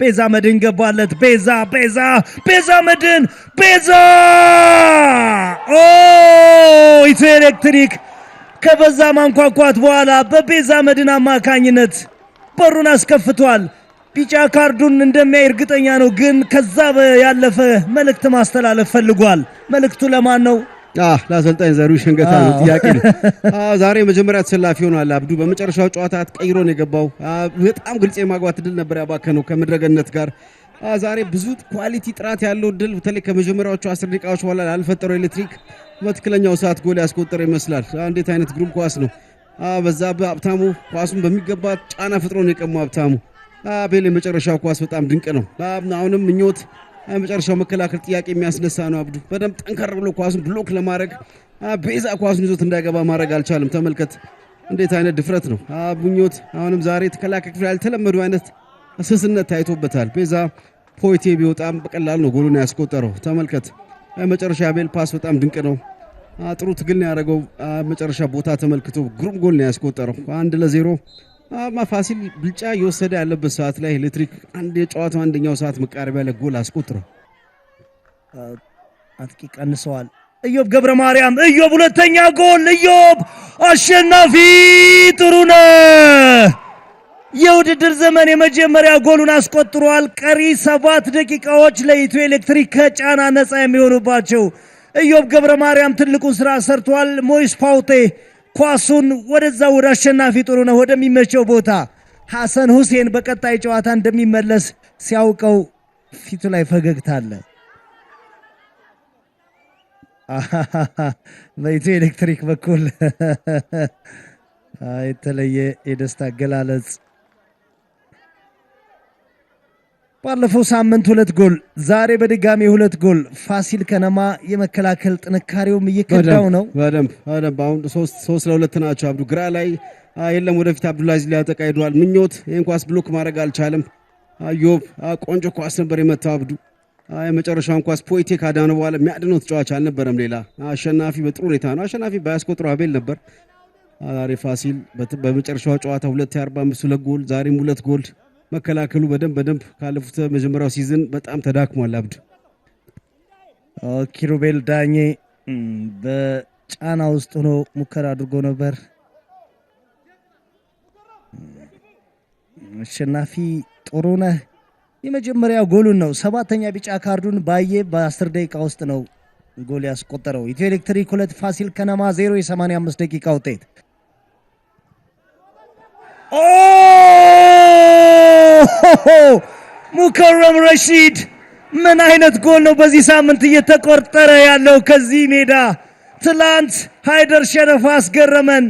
ቤዛ መድን ገባለት ቤዛ መድን ኢትዮ ኤሌክትሪክ ከበዛ ማንኳኳት በኋላ በቤዛ መድን አማካኝነት በሩን አስከፍቷል። ቢጫ ካርዱን እንደሚያይ እርግጠኛ ነው፣ ግን ከዛ ያለፈ መልእክት ማስተላለፍ ፈልጓል። መልእክቱ ለማን ነው? ለአሰልጣኝ ዘሪሁን ሸንገታ ነው። ጥያቄ ነው። ዛሬ መጀመሪያ ተሰላፊ ሆኗል። አብዱ በመጨረሻው ጨዋታ ተቀይሮ ነው የገባው። በጣም ግልጽ የማግባት ድል ነበር ያባከነው ከምድረገነት ጋር። ዛሬ ብዙ ኳሊቲ ጥራት ያለው ድል በተለይ ከመጀመሪያዎቹ 10 ደቂቃዎች በኋላ ላልፈጠረው ኤሌክትሪክ በትክክለኛው ሰዓት ጎል ያስቆጠረ ይመስላል። እንዴት አይነት ግሩም ኳስ ነው! በዛብህ ሀብታሙ ኳሱን በሚገባ ጫና ፈጥሮ ነው የቀማው። ሀብታሙ አቤል የመጨረሻው ኳስ በጣም ድንቅ ነው። አሁንም ምኞት የመጨረሻው መከላከል ጥያቄ የሚያስነሳ ነው። አብዱ በደንብ ጠንከር ብሎ ኳሱን ብሎክ ለማድረግ ቤዛ ኳሱን ይዞት እንዳይገባ ማድረግ አልቻለም። ተመልከት እንዴት አይነት ድፍረት ነው! ምኞት አሁንም ዛሬ ተከላካይ ክፍል ያልተለመዱ አይነት ስስነት ታይቶበታል። ቤዛ ፖይቴ ቢወጣም በቀላል ነው ጎሉን ያስቆጠረው። ተመልከት የመጨረሻ አቤል ፓስ በጣም ድንቅ ነው። ጥሩ ትግል ነው ያደረገው። መጨረሻ ቦታ ተመልክቶ ግሩም ጎል ነው ያስቆጠረው። 1-0 ፋሲል ብልጫ እየወሰደ ያለበት ሰዓት ላይ ኤሌክትሪክ የጨዋታው አንደኛው ሰዓት መቃረቢያ ላይ ጎል አስቆጥሯል። አጥቂ ቀንሰዋል። ኢዮብ ገብረ ማርያም ሁለተኛ ጎል። ኢዮብ አሸናፊ ጥሩነህ የውድድር ዘመን የመጀመሪያ ጎሉን አስቆጥሯል። ቀሪ 7 ደቂቃዎች ለኢትዮ ኤሌክትሪክ ከጫና ነፃ የሚሆኑባቸው። ኢዮብ ገብረ ማርያም ትልቁን ስራ ሰርቷል። ሞይስ ፓውቴ ኳሱን ወደዛ ወደ አሸናፊ ጥሩነህ ወደሚመቸው ቦታ ሐሰን ሁሴን በቀጣይ ጨዋታ እንደሚመለስ ሲያውቀው ፊቱ ላይ ፈገግታ አለ። በኢትዮ ኤሌክትሪክ በኩል የተለየ የደስታ አገላለጽ። ባለፈው ሳምንት 2 ጎል፣ ዛሬ በድጋሚ 2 ጎል። ፋሲል ከነማ የመከላከል ጥንካሬውም እየከዳው ነው። በደንብ አሁን 3-2 ናቸው። አብዱ ግራ ላይ የለም፣ ወደፊት አብዱላዚዝ ሊያጠቃ ሄዷል። ምኞት ይህን ኳስ ብሎክ ማድረግ አልቻለም። ኢዮብ ቆንጆ ኳስ ነበር የመታው። አብዱ የመጨረሻውን ኳስ ፖይቴ ካዳነ በኋላ የሚያድነው ተጫዋች አልነበረም። ሌላ አሸናፊ በጥሩ ሁኔታ ነው። አሸናፊ ባያስቆጥረው አቤል ነበር። ዛሬ ፋሲል በመጨረሻው ጨዋታ 2:45 2 ጎል፣ ዛሬም 2 ጎል። መከላከሉ በደንብ ካለፉት መጀመሪያው ሲዝን በጣም ተዳክሟል። አብዱ ኪሩቤል ዳኜ በጫና ውስጥ ሆኖ ሙከራ አድርጎ ነበር። አሸናፊ ጥሩነህ የመጀመሪያ ጎሉን ነው 7ኛ ቢጫ ካርዱን ባየ በ10 ደቂቃ ውስጥ ነው ጎል ያስቆጠረው። ኢትዮ ኤሌክትሪክ 2 ፋሲል ከነማ 0 የ85 ደቂቃ ውጤት። ሙከረም ረሺድ ምን አይነት ጎል ነው በዚህ ሳምንት እየተቆጠረ ያለው ከዚህ ሜዳ። ትላንት ሃይደር ሸረፍ አስገረመን፣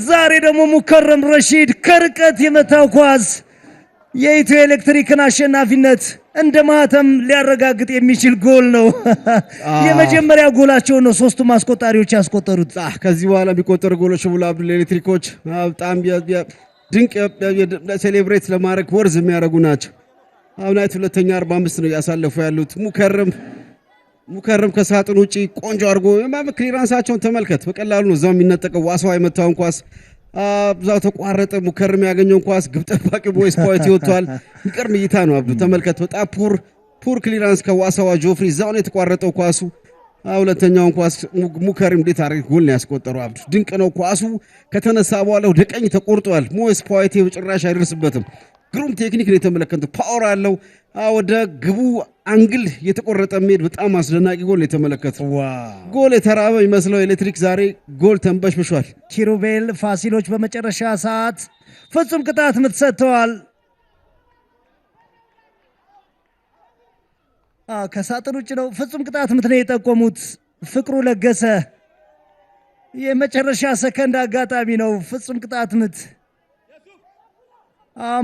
ዛሬ ደግሞ ሙከረም ረሺድ ከርቀት የመታው ኳስ የኢትዮ ኤሌክትሪክን አሸናፊነት እንደ ማህተም ሊያረጋግጥ የሚችል ጎል ነው። የመጀመሪያ ጎላቸው ነው ሶስቱም አስቆጣሪዎች ያስቆጠሩት። ከዚህ በኋላ ቢቆጠሩ ጎሎች ብሎ አብዱል ኤሌክትሪኮች በጣም ድንቅ ሴሌብሬት ለማድረግ ወርዝ የሚያደርጉ ናቸው። አሁናይት 2ኛ 45 ነው ያሳለፉ ያሉት። ሙከረም ከሳጥን ውጪ ቆንጆ አድርጎ ክሊራንሳቸውን ተመልከት። በቀላሉ ነው እዛው የሚነጠቀው። ዋሳው የመታውን ኳስ ብዛው ተቋረጠ። ሙከረም ያገኘውን ኳስ ግብ ጠባቂ ቦይስ ፖይንት ይወጣል። ይቀርም እይታ ነው አብዱ ተመልከት። በጣም ፑር ክሊራንስ ከዋሳዋ ጆፍሪ እዛው ነው የተቋረጠው ኳሱ። ሁለተኛውን ኳስ ሙከረም እንዴት አድርጎ ጎል ነው ያስቆጠረው። አብዱ ድንቅ ነው። ኳሱ ከተነሳ በኋላ ወደ ቀኝ ተቆርጧል። ሞይስ ፖይንት በጭራሽ አይደርስበትም። ግሩም ቴክኒክ ነው የተመለከተው። ፓወር አለው። ወደ ግቡ አንግል የተቆረጠ ሜድ በጣም አስደናቂ ጎል የተመለከተው። ጎል የተራበ ይመስለው ኤሌክትሪክ ዛሬ ጎል ተንበሽብሿል። ኪሩቤል ፋሲሎች በመጨረሻ ሰዓት ፍጹም ቅጣት ምት ሰጥተዋል። ከሳጥን ውጭ ነው። ፍጹም ቅጣት ምት ነው የጠቆሙት። ፍቅሩ ለገሰ የመጨረሻ ሰከንድ አጋጣሚ ነው። ፍጹም ቅጣት ምት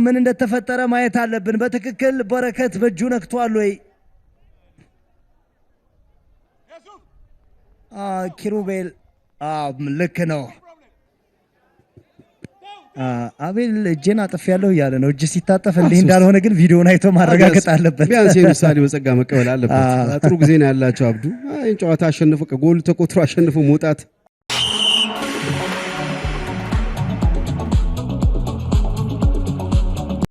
ምን እንደተፈጠረ ማየት አለብን። በትክክል በረከት በእጁ ነክቷል ወይ? ኪሩቤል ልክ ነው። አቤል እጄን አጥፌያለሁ እያለ ነው። እጅ ሲታጠፍ እንዲህ እንዳልሆነ ግን ቪዲዮውን አይቶ ማረጋገጥ አለበት። ቢያንስ የምሳሌ በጸጋ መቀበል አለበት። ጥሩ ጊዜ ነው ያላቸው አብዱ። ይህን ጨዋታ አሸንፎ ጎል ተቆጥሮ አሸንፎ መውጣት